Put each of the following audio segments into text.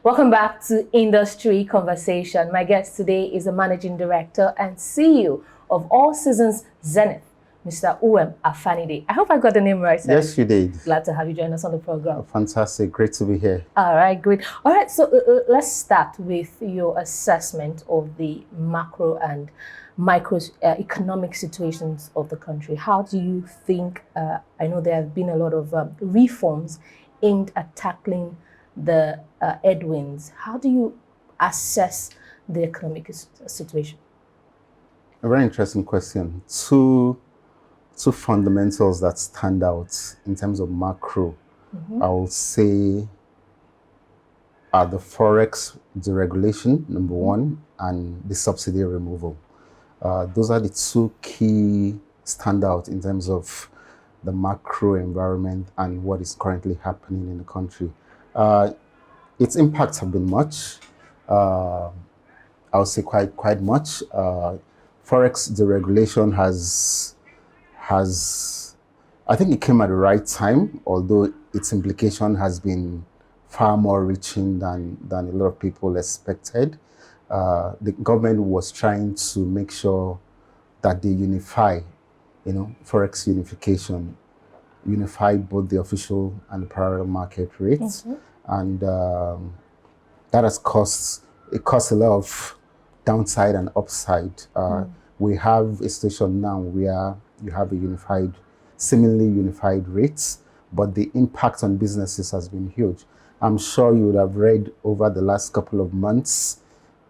Welcome back to Industry Conversation. My guest today is the Managing Director and CEO of All Seasons Zenith, Mr. Uwem Afanide. I hope I got the name right, sir. Yes, you did. Glad to have you join us on the program. Fantastic. Great to be here. All right, great. All right, so let's start with your assessment of the macro and micro economic situations of the country. How do you think, I know there have been a lot of reforms aimed at tackling the headwinds. How do you assess the economic situation? A very interesting question. Two fundamentals that stand out in terms of macro, I will say, are the forex deregulation, number one, and the subsidy removal. Those are the two key standouts in terms of the macro environment and what is currently happening in the country. Its impacts have been much. I would say quite much. Forex deregulation has, I think it came at the right time, although its implication has been far more reaching than a lot of people expected. The government was trying to make sure that they unify, forex unification, unify both the official and the parallel market rates. And that has caused a lot of downside and upside. We have a situation now where you have seemingly unified rates, but the impact on businesses has been huge. I'm sure you would have read over the last couple of months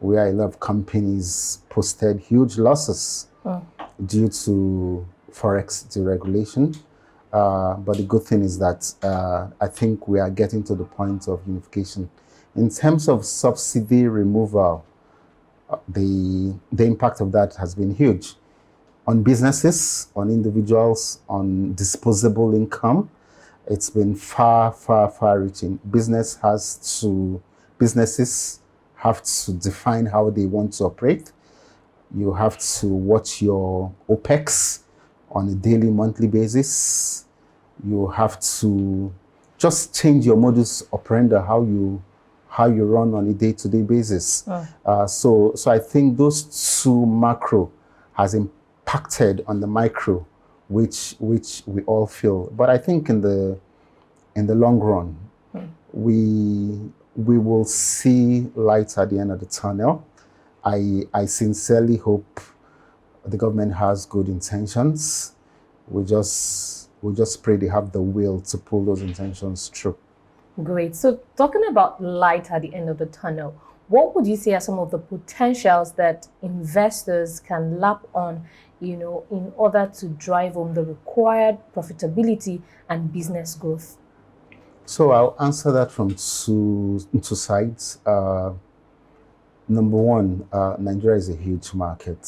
where a lot of companies posted huge losses due to forex deregulation. But the good thing is that I think we are getting to the point of unification. In terms of subsidy removal, the impact of that has been huge on businesses, on individuals, on disposable income. It's been far reaching. Businesses have to define how they want to operate. You have to watch your OPEX on a daily, monthly basis. You have to just change your modus operandi, how you run on a day-to-day basis. So I think those two macro has impacted on the micro, which we all feel. But I think in the long run, we will see light at the end of the tunnel. I sincerely hope the government has good intentions. We just pray they have the will to pull those intentions through. Great. So talking about light at the end of the tunnel, what would you say are some of the potentials that investors can lap on, in order to drive home the required profitability and business growth? So I'll answer that from two sides. Number one, Nigeria is a huge market.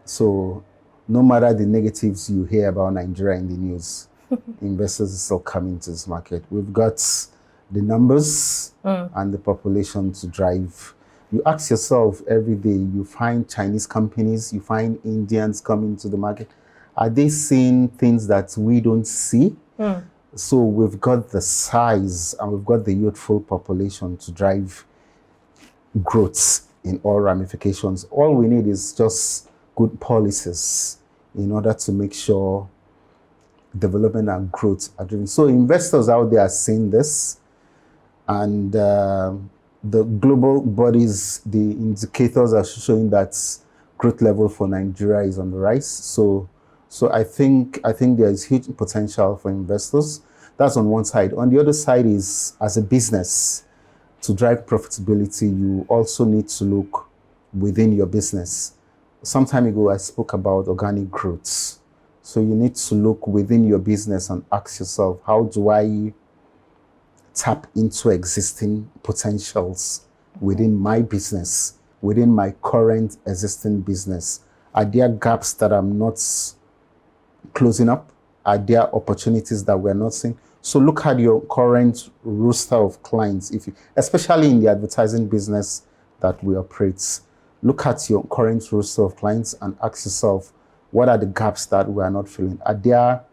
So no matter the negatives you hear about Nigeria in the news, investors are still coming to this market. We've got the numbers and the population to drive. You ask yourself every day, you find Chinese companies, you find Indians coming to the market. Are they seeing things that we don't see? So we've got the size and we've got the youthful population to drive growth in all ramifications. All we need is just good policies in order to make sure development and growth are driven. So investors out there are seeing this, and the global bodies, the indicators are showing that growth level for Nigeria is on the rise. So I think there is huge potential for investors. That's on one side. On the other side is, as a business, to drive profitability, you also need to look within your business. Some time ago, I spoke about organic growth. So you need to look within your business and ask yourself, how do I tap into existing potentials within my business, within my current existing business? Are there gaps that I'm not closing up? Are there opportunities that we're not seeing? So look at your current roster of clients, especially in the advertising business that we operate. Look at your current roster of clients and ask yourself, what are the gaps that we are not filling? Are there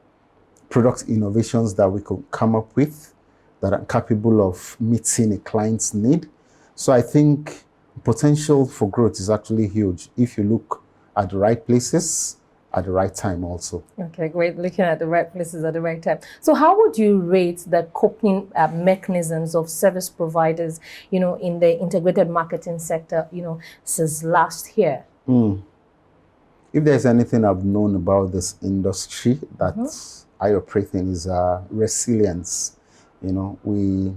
product innovations that we could come up with that are capable of meeting a client's need. So I think potential for growth is actually huge if you look at the right places at the right time also. Okay, great. Looking at the right places at the right time. So how would you rate the coping mechanisms of service providers, in the integrated marketing sector, since last year? If there's anything I've known about this industry that I operate in is resilience. We're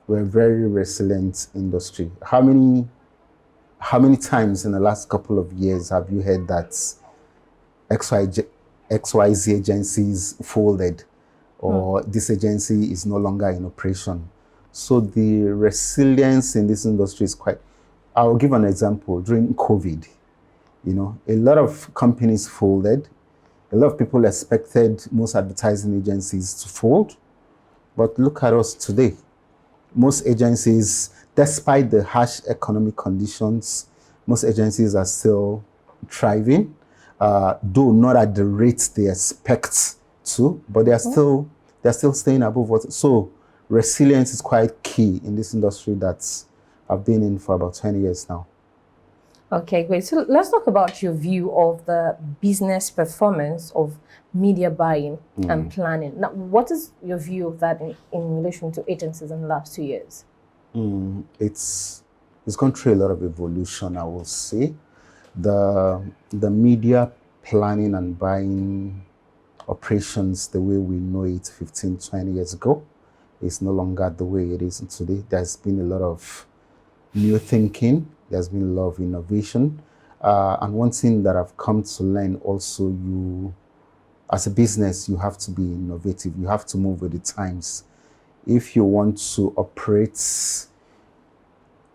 a very resilient industry. How many times in the last couple of years have you heard that XYZ agencies folded or this agency is no longer in operation? So the resilience in this industry is quite... I'll give an example. During COVID, a lot of companies folded. A lot of people expected most advertising agencies to fold. But look at us today. Most agencies, despite the harsh economic conditions, most agencies are still thriving, though not at the rate they expect to, but they're still staying above what. So resilience is quite key in this industry that I've been in for about 20 years now. Okay, great. So let's talk about your view of the business performance of media buying and planning. Now, what is your view of that in relation to agencies in the last 2 years? It's gone through a lot of evolution, I will say. The media planning and buying operations, the way we know it 15, 20 years ago, is no longer the way it is today. There's been a lot of new thinking. There's been a lot of innovation. And one thing that I've come to learn also, as a business, you have to be innovative. You have to move with the times. If you want to operate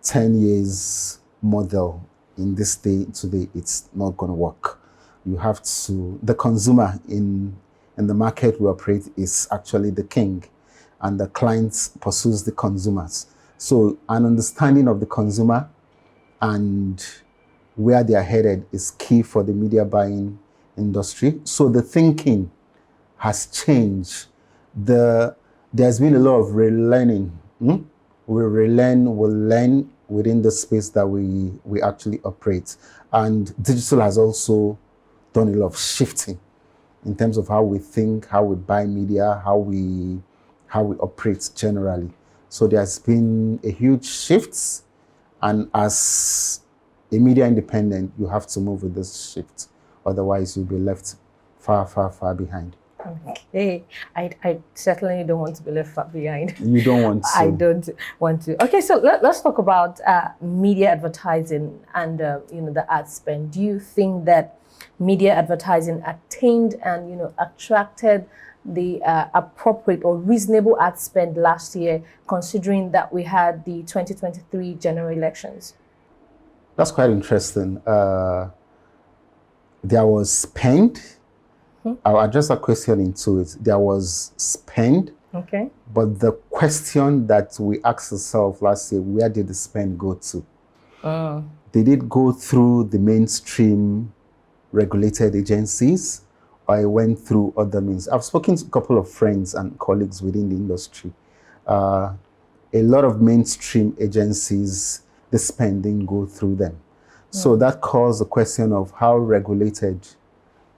10 years model in this day today, it's not going to work. You have to... The consumer in the market we operate is actually the king, and the client pursues the consumers. So an understanding of the consumer and where they are headed is key for the media buying industry. So the thinking has changed. There's been a lot of relearning. We relearn, we learn within the space that we actually operate. And digital has also done a lot of shifting in terms of how we think, how we buy media, how we operate generally. So there's been a huge shift. And as a media independent, you have to move with this shift. Otherwise, you'll be left far, far, far behind. Okay. I certainly don't want to be left far behind. You don't want to. I don't want to. Okay, so let's talk about media advertising and the ad spend. Do you think that media advertising attained and attracted the appropriate or reasonable ad spend last year, considering that we had the 2023 general elections? That's quite interesting. There was spend. I'll address that question into it. There was spend. Okay. But the question that we asked ourselves last year, where did the spend go to? Did it go through the mainstream regulated agencies, or I went through other means? I've spoken to a couple of friends and colleagues within the industry. A lot of mainstream agencies, the spending go through them. So that caused the question of how regulated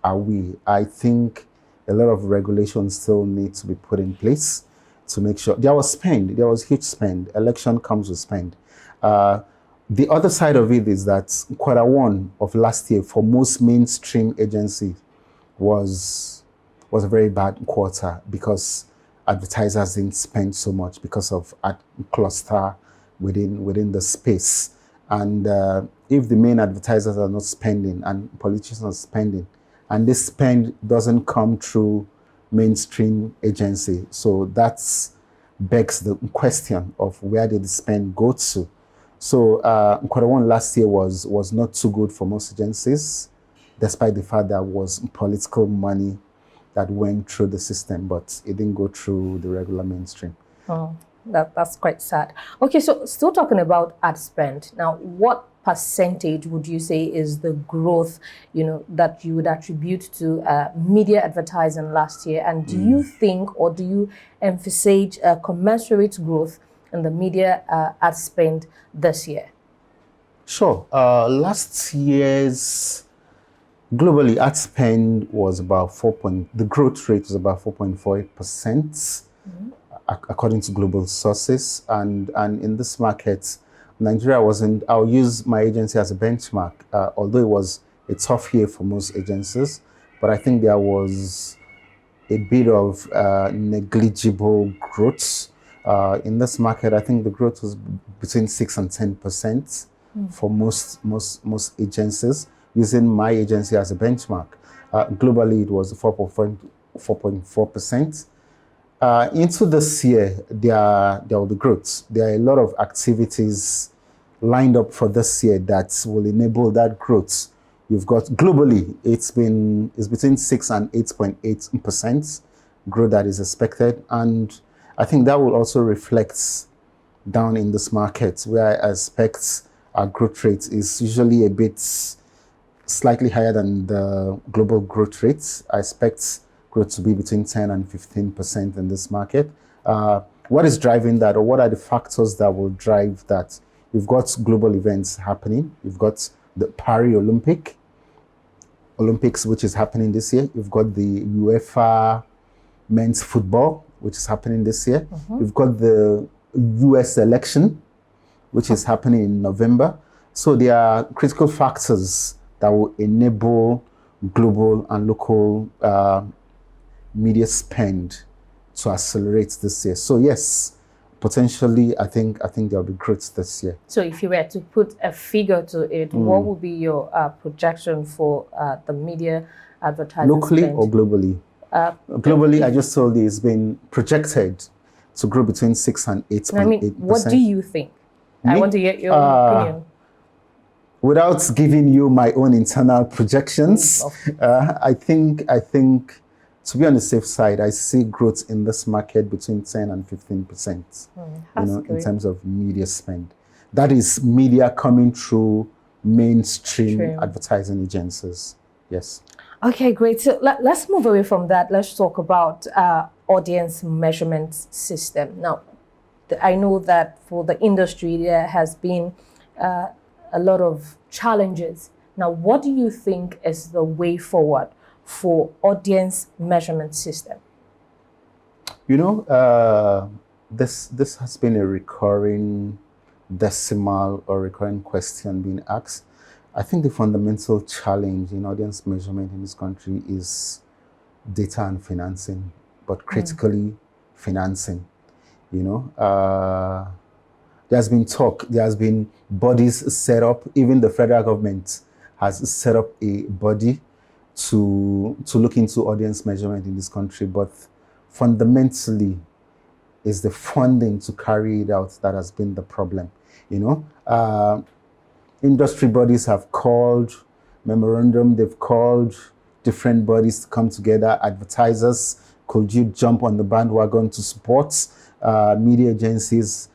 are we? I think a lot of regulations still need to be put in place to make sure. There was spend. There was huge spend. Election comes with spend. The other side of it is that Q1 of last year for most mainstream agencies was a very bad quarter because advertisers didn't spend so much because of ad cluster within the space. And if the main advertisers are not spending and politicians are spending, and this spend doesn't come through mainstream agency, so that's begs the question of where did the spend go to? So Q1 last year was not too good for most agencies, despite the fact there was political money that went through the system, but it didn't go through the regular mainstream. Oh, that's quite sad. Okay, so still talking about ad spend. Now, what percentage would you say is the growth, that you would attribute to media advertising last year? And do you think, or do you emphasize commensurate growth in the media ad spend this year? Sure. Last year's globally ad spend was about the growth rate was about 4.48%, according to global sources. And in this market, Nigeria wasn't, I'll use my agency as a benchmark, although it was a tough year for most agencies, but I think there was a bit of negligible growth. In this market, I think the growth was between 6 and 10% for most agencies, using my agency as a benchmark. Globally, it was 4.4%. Into this year, there will be growth. There are a lot of activities lined up for this year that will enable that growth. You've got globally, it's between 6 and 8.8% growth that is expected, and I think that will also reflect down in this market, where I expect our growth rate is usually a bit slightly higher than the global growth rates. I expect growth to be between 10 and 15% in this market. What is driving that, or what are the factors that will drive that? You've got global events happening. You've got the Paris Olympics, which is happening this year. You've got the UEFA men's football, which is happening this year. You've got the US election, which is happening in November. So there are critical factors that will enable global and local media spend to accelerate this year. So yes, potentially, I think there'll be growth this year. So if you were to put a figure to it, what would be your projection for the media advertising locally spend? or globally? Globally, I just told you it's been projected to grow between 6 and 8.8%. I mean, what do you think? I want to get your opinion. Without giving you my own internal projections, I think, to be on the safe side, I see growth in this market between 10 and 15%. In terms of media spend. That is media coming through mainstream advertising agencies. Yes. Okay, great. So let's move away from that. Let's talk about audience measurement system. Now, I know that for the industry, there has been a lot of challenges. Now, what do you think is the way forward for audience measurement system? This has been a recurring decimal or recurring question being asked. I think the fundamental challenge in audience measurement in this country is data and financing, but critically financing. There's been talk, there has been bodies set up, even the federal government has set up a body to look into audience measurement in this country, but fundamentally is the funding to carry it out that has been the problem. Industry bodies have called memorandum, they've called different bodies to come together, advertisers, could you jump on the bandwagon to support media agencies,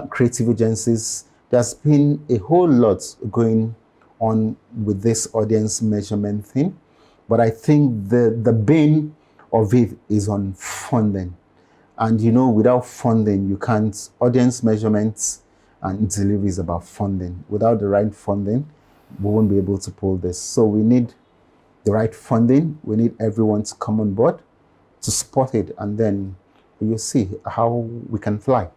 creative agencies? There's been a whole lot going on with this audience measurement thing, but I think the bane of it is on funding. And without funding, you can't, audience measurements and delivery is about funding. Without the right funding, we won't be able to pull this. So we need the right funding. We need everyone to come on board to support it, and then you'll see how we can fly.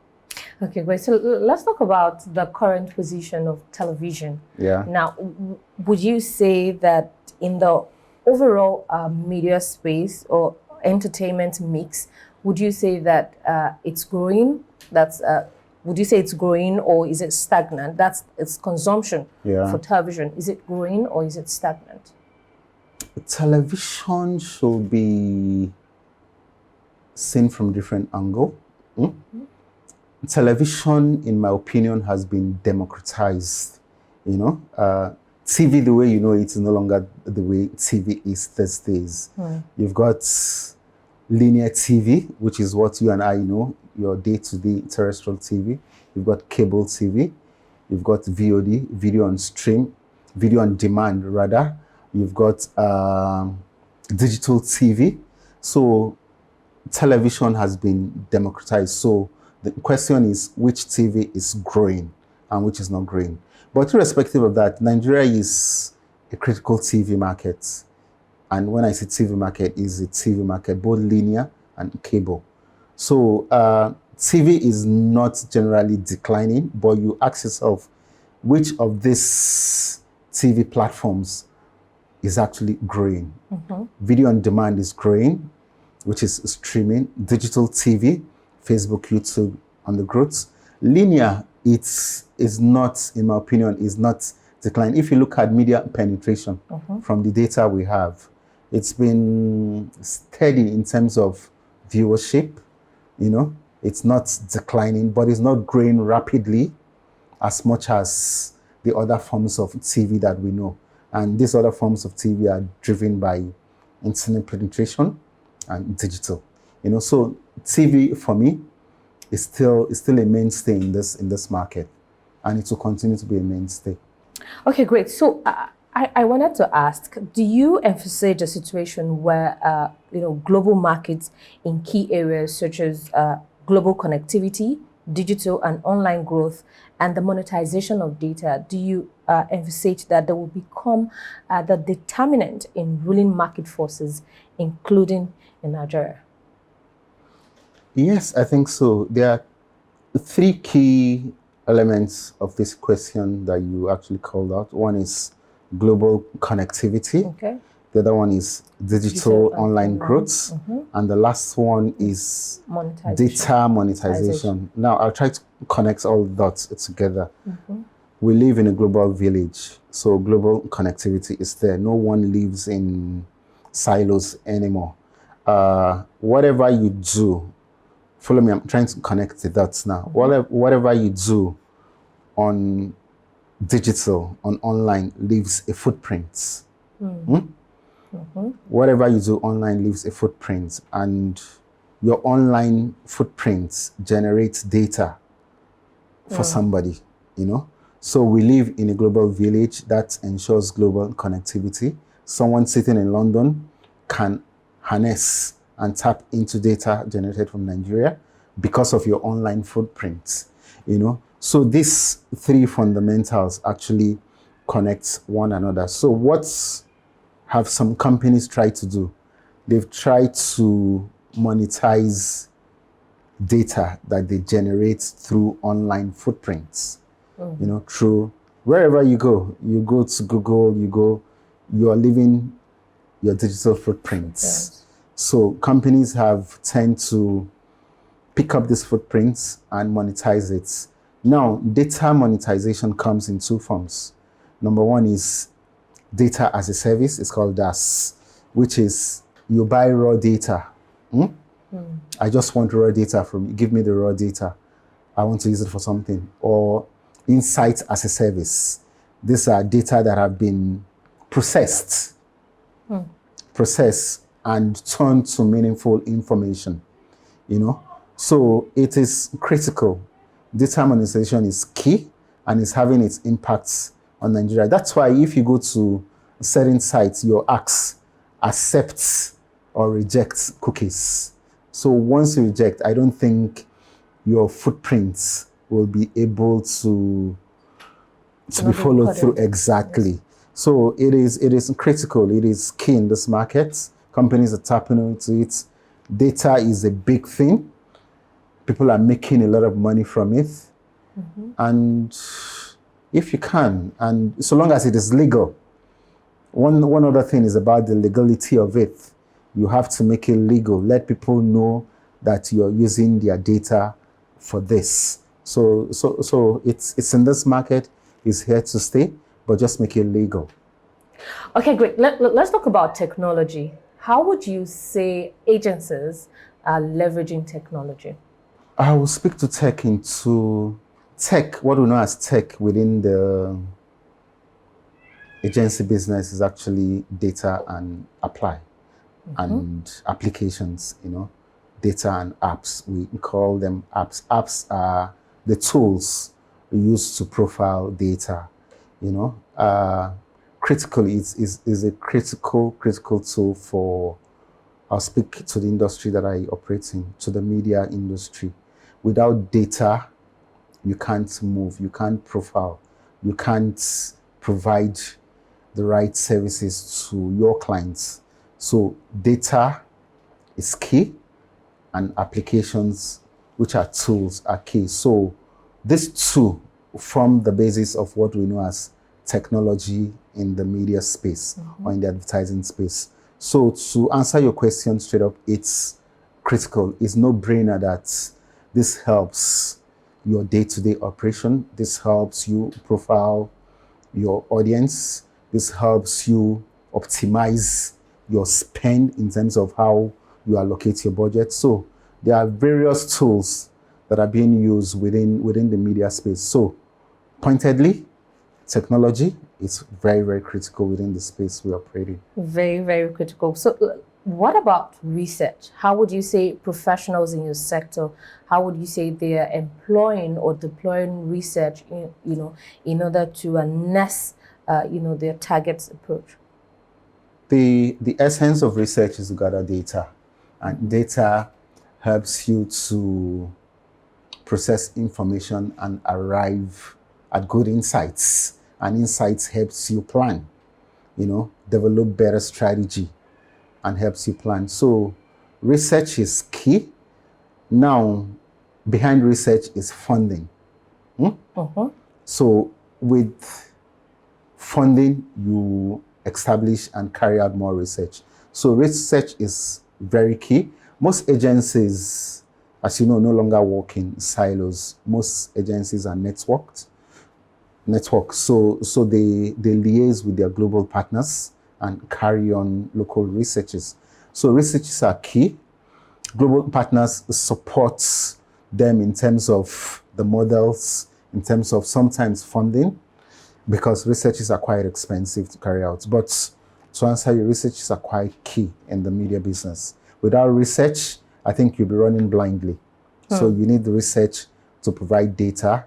Okay, great. So let's talk about the current position of television. Yeah. Now, would you say that in the overall media space or entertainment mix, would you say that it's growing? Would you say it's growing, or is it stagnant? That's its consumption for television. Is it growing or is it stagnant? Television should be seen from different angle. Television, in my opinion, has been democratized. TV, the way you know it, is no longer the way TV is these days. You've got linear TV, which is what you and I know, your day-to-day terrestrial TV. You've got cable TV. you've got VOD, video on stream, video on demand rather. You've got digital TV. So television has been democratized. So the question is which TV is growing and which is not growing. But irrespective of that, Nigeria is a critical TV market. And when I say TV market, is a TV market, both linear and cable. So TV is not generally declining, but you ask yourself, which of these TV platforms is actually growing? Video on demand is growing, which is streaming. Digital TV, Facebook, YouTube on the growth. Linear, is not, in my opinion, is not declining. If you look at media penetration from the data we have, it's been steady in terms of viewership. It's not declining, but it's not growing rapidly as much as the other forms of TV that we know. And these other forms of TV are driven by internet penetration and digital. So TV for me is still a mainstay in this market, and it will continue to be a mainstay. Okay, great. So I wanted to ask, do you envisage a situation where global markets in key areas such as global connectivity, digital and online growth, and the monetization of data, do you envisage that they will become the determinant in ruling market forces, including in Nigeria? Yes, I think so. There are three key elements of this question that you actually called out. One is global connectivity. Okay. The other one is digital online growth. And the last one is data monetization. Now, I'll try to connect all the dots together. We live in a global village, so global connectivity is there. No one lives in silos anymore. Whatever you do, follow me, I'm trying to connect the dots now. Whatever you do on digital, on online, leaves a footprint. Whatever you do online leaves a footprint, and your online footprints generates data for somebody, So we live in a global village that ensures global connectivity. Someone sitting in London can harness and tap into data generated from Nigeria because of your online footprint, So these three fundamentals actually connect one another. So what have some companies tried to do? They've tried to monetize data that they generate through online footprints. Through wherever you go to Google, you are leaving your digital footprints. Yes. So companies have tend to pick up these footprints and monetize it. Now, data monetization comes in two forms. Number one is data as a service. It's called DaaS, which is you buy raw data. I just want raw data from you. Give me the raw data. I want to use it for something. Or insights as a service. These are data that have been processed and turned to meaningful information. So it is critical. Data monetization is key and is having its impacts on Nigeria. That's why if you go to certain sites, your apps accept or reject cookies. So once you reject, I don't think your footprints will be able to be followed through exactly. Yes. So it is critical. It is key in this market. Companies are tapping into it. Data is a big thing. People are making a lot of money from it. And if you can, and so long as it is legal, one other thing is about the legality of it. You have to make it legal. Let people know that you're using their data for this. So it's in this market. It's here to stay, but just make it legal. Okay, great. Let's talk about technology. How would you say agencies are leveraging technology? I will speak to tech into tech. What we know as tech within the agency business is actually data and apply and applications, data and apps. We call them apps. Apps are the tools used to profile data. You know, critically, is a critical tool for. I'll speak to the industry that I operate in, to the media industry. Without data, you can't move, you can't profile, you can't provide the right services to your clients. So data is key, and applications, which are tools, are key. So these two form the basis of what we know as technology in the media space or in the advertising space. So to answer your question straight up, it's critical. It's no brainer that this helps your day-to-day operation. This helps you profile your audience. This helps you optimize your spend in terms of how you allocate your budget. So there are various tools that are being used within the media space. So pointedly, technology is very, very critical within the space we operate in. Very, very critical. So what about research? How would you say professionals in your sector, how would you say they are employing or deploying research in order to harness their targets approach? The essence of research is to gather data, and data helps you to process information and arrive at good insights, and insights helps you plan, develop better strategy and helps you plan. So research is key. Now, behind research is funding. So with funding, you establish and carry out more research. So research is very key. Most agencies, as you know, no longer work in silos. Most agencies are networked. So they liaise with their global partners and carry on local researches. So researches are key. Global partners support them in terms of the models, in terms of sometimes funding, because researches are quite expensive to carry out. But to answer your, researches are quite key in the media business. Without research, I think you'll be running blindly. So you need the research to provide data,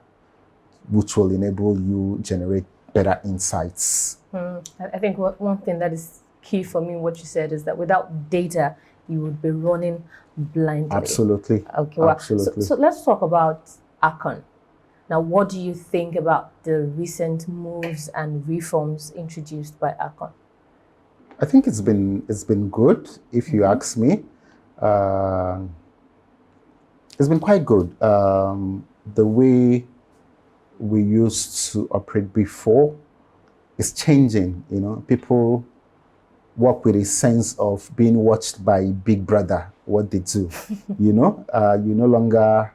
which will enable you generate better insights. I think one thing that is key for me, what you said, is that without data, you would be running blindly. Absolutely. Okay, well, absolutely. So let's talk about Akon. Now, what do you think about the recent moves and reforms introduced by Akon? I think it's been good, if you ask me. It's been quite good. The way we used to operate before is changing. People work with a sense of being watched by Big Brother, what they do. You no longer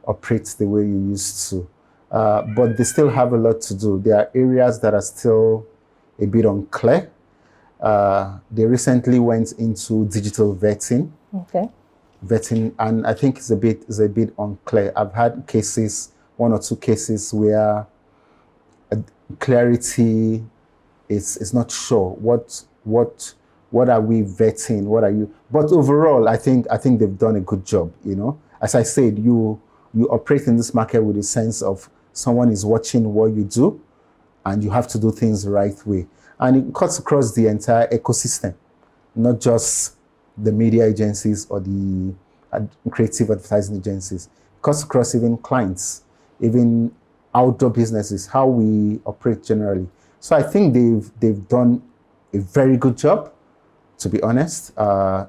operate the way you used to. But they still have a lot to do. There are areas that are still a bit unclear. They recently went into digital vetting. Okay. Vetting, and I think it's a bit unclear. I've had one or two cases where clarity is not sure. What are we vetting? What are you? But overall, I think they've done a good job. As I said, you operate in this market with a sense of someone is watching what you do, and you have to do things the right way. And it cuts across the entire ecosystem, not just the media agencies or the creative advertising agencies. It cuts across even clients, even outdoor businesses, how we operate generally. So I think they've done a very good job, to be honest.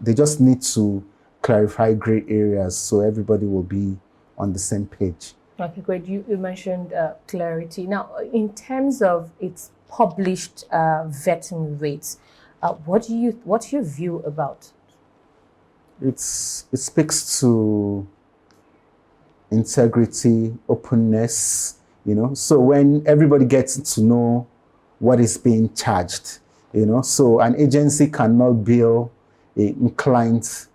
They just need to clarify gray areas so everybody will be on the same page. Okay, great. You mentioned clarity. Now, in terms of its published vetting rates, what's your view about? It speaks to integrity, openness, So when everybody gets to know what is being charged, so an agency cannot bill a client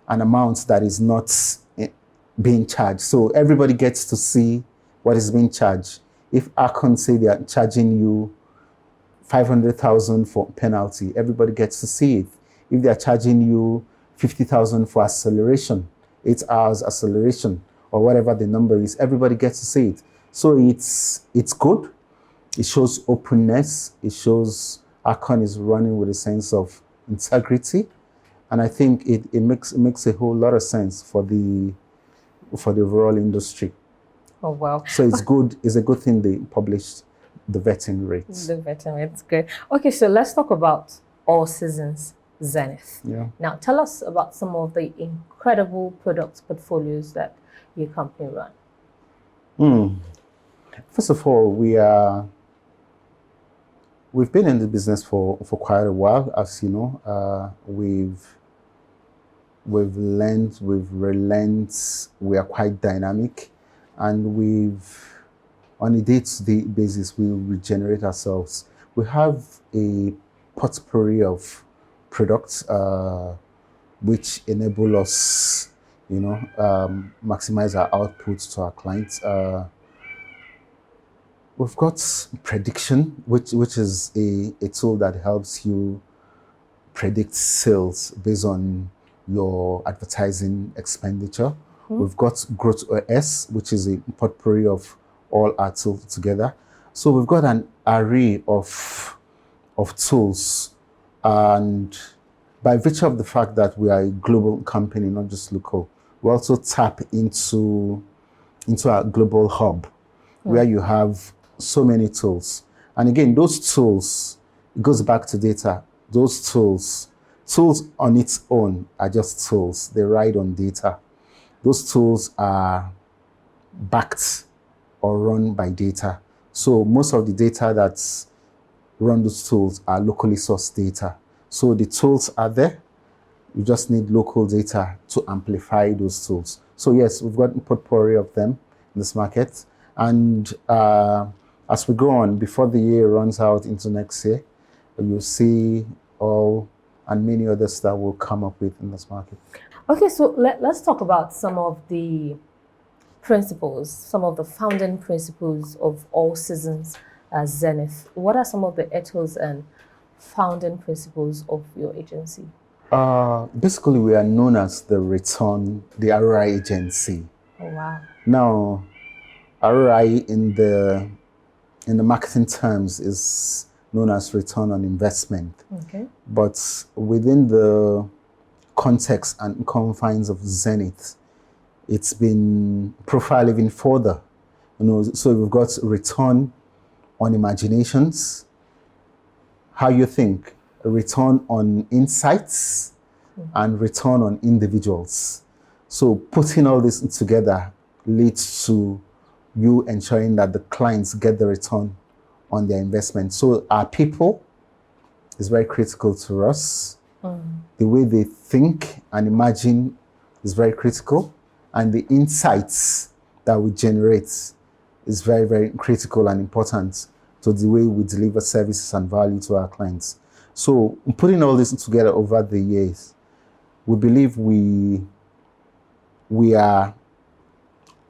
an amount that is not being charged. So everybody gets to see what is being charged. If Akon say they are charging you 500,000 for penalty, everybody gets to see it. If they are charging you 50,000 for acceleration, 8 hours acceleration, or whatever the number is, everybody gets to see it. So it's good. It shows openness. It shows Akon is running with a sense of integrity, and I think it makes a whole lot of sense for the overall industry. Oh, wow. So it's good. It's a good thing they published the vetting rates. The veteran, good. Okay, so let's talk about All Seasons Zenith. Yeah. Now, tell us about some of the incredible product portfolios that your company run. First of all, we've been in the business for quite a while, as you know. We've learned, we've relent, we are quite dynamic, and on a day-to-day basis, we regenerate ourselves. We have a potpourri of products which enable us, maximize our output to our clients. We've got prediction, which is a tool that helps you predict sales based on your advertising expenditure. We've got Growth OS, which is a potpourri of all our tools together. So we've got an array of tools, and by virtue of the fact that we are a global company, not just local, we also tap into our global hub, where you have so many tools. And again, those tools, it goes back to data. Those tools on its own are just tools. They ride on data. Those tools are backed or run by data. So most of the data that's run those tools are locally sourced data. So the tools are there. You just need local data to amplify those tools. So yes, we've got a potpourri of them in this market. And as we go on, before the year runs out into next year, you'll see all and many others that will come up with in this market. Okay, so let's talk about some of the principles, some of the founding principles of All Seasons Zenith. What are some of the ethos and founding principles of your agency? Basically, we are known as the ROI agency. Oh, wow. Now, ROI in the marketing terms is known as return on investment. Okay. But within the context and confines of Zenith, it's been profiled even further. So we've got return on imaginations, how you think, a return on insights, and return on individuals. So putting all this together leads to you ensuring that the clients get the return on their investment. So our people is very critical to us. The way they think and imagine is very critical. And the insights that we generate is very, very critical and important to the way we deliver services and value to our clients. So putting all this together over the years, we believe we are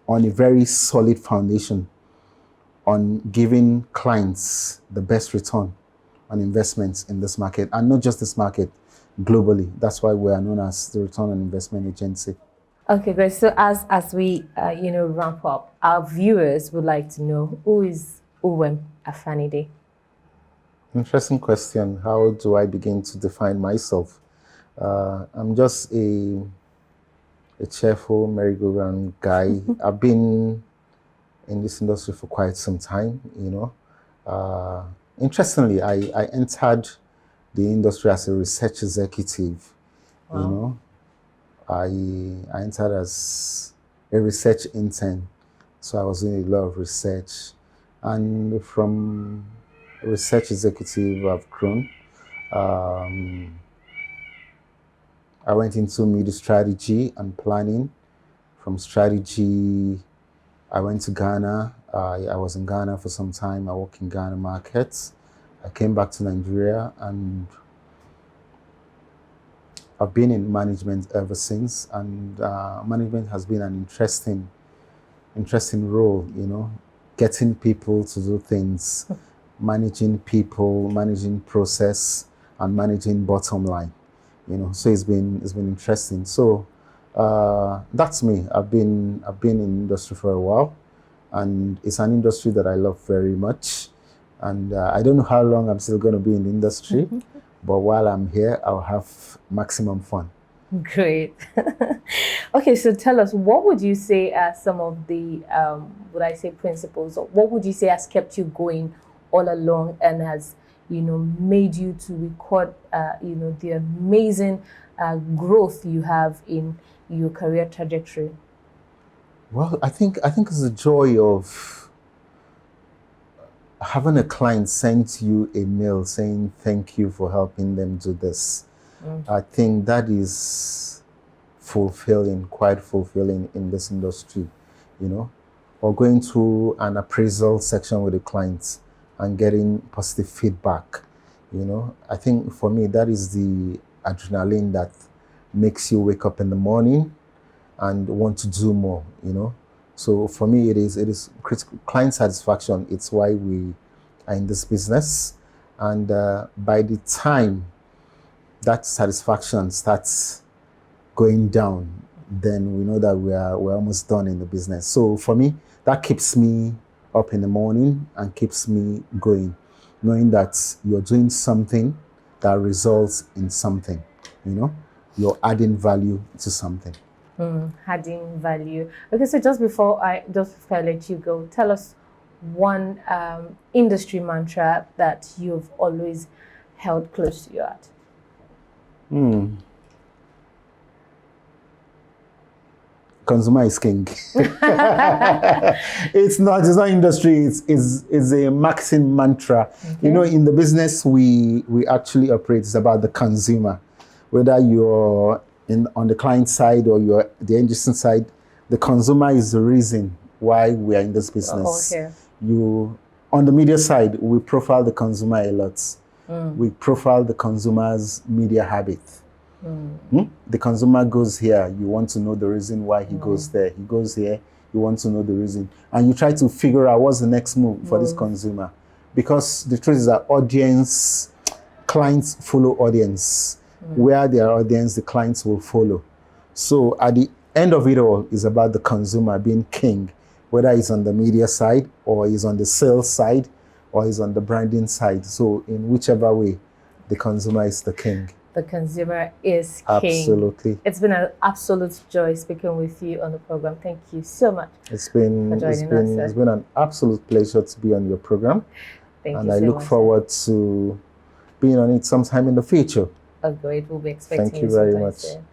on a very solid foundation on giving clients the best return on investments in this market, and not just this market, globally. That's why we are known as the Return on Investment Agency. Okay, great. So as we ramp up, our viewers would like to know, who is Uwem Afanide? Interesting question. How do I begin to define myself? I'm just a cheerful, merry-go-round guy. I've been in this industry for quite some time, Interestingly, I entered the industry as a research executive. Wow. I entered as a research intern, so I was doing a lot of research, and from a research executive, I've grown. I went into media strategy and planning. From strategy, I went to Ghana. I was in Ghana for some time. I worked in Ghana markets. I came back to Nigeria, and I've been in management ever since. And management has been an interesting role, getting people to do things, managing people, managing process, and managing bottom line. So it's been interesting. So that's me. I've been in industry for a while. and it's an industry that I love very much. And I don't know how long I'm still going to be in the industry, but while I'm here, I'll have maximum fun. Great. Okay, so tell us, what would you say are some of the, would I say principles, or what would you say has kept you going all along and has, made you to record, the amazing growth you have in your career trajectory? Well, I think it's the joy of having a client send you a mail saying thank you for helping them do this. I think that is fulfilling, quite fulfilling in this industry, or going through an appraisal section with the clients and getting positive feedback. I think for me, that is the adrenaline that makes you wake up in the morning and want to do more, So for me, it is critical client satisfaction. It's why we are in this business. And by the time that satisfaction starts going down, then we know that we're almost done in the business. So for me, that keeps me up in the morning and keeps me going, knowing that you're doing something that results in something, you're adding value to something. Adding value. Okay, so just before I let you go, tell us one industry mantra that you've always held close to your heart. Consumer is king. It's not industry, it's a maxim mantra. Okay. In the business we actually operate, it's about the consumer. Whether you're on the client side or you're the end user side, the consumer is the reason why we are in this business. Okay. On the media side, we profile the consumer a lot. We profile the consumer's media habit. The consumer goes here, you want to know the reason why he goes there. He goes here, you want to know the reason. And you try to figure out what's the next move for this consumer. Because the truth is that clients follow audience. Where their audience, the clients will follow. So at the end of it all is about the consumer being king, whether he's on the media side or he's on the sales side or he's on the branding side. So in whichever way, the consumer is the king. The consumer is king. Absolutely. It's been an absolute joy speaking with you on the program. Thank you so much. It's been an absolute pleasure to be on your program. Thank you so much. And I look forward to being on it sometime in the future. Oh, great. We'll be expecting Thank you very much. Soon.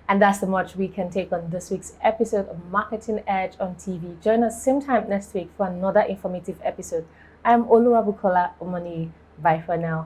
And that's the much we can take on this week's episode of Marketing Edge on TV. Join us same time next week for another informative episode. I'm Oluwabukola Omoni. Bye for now.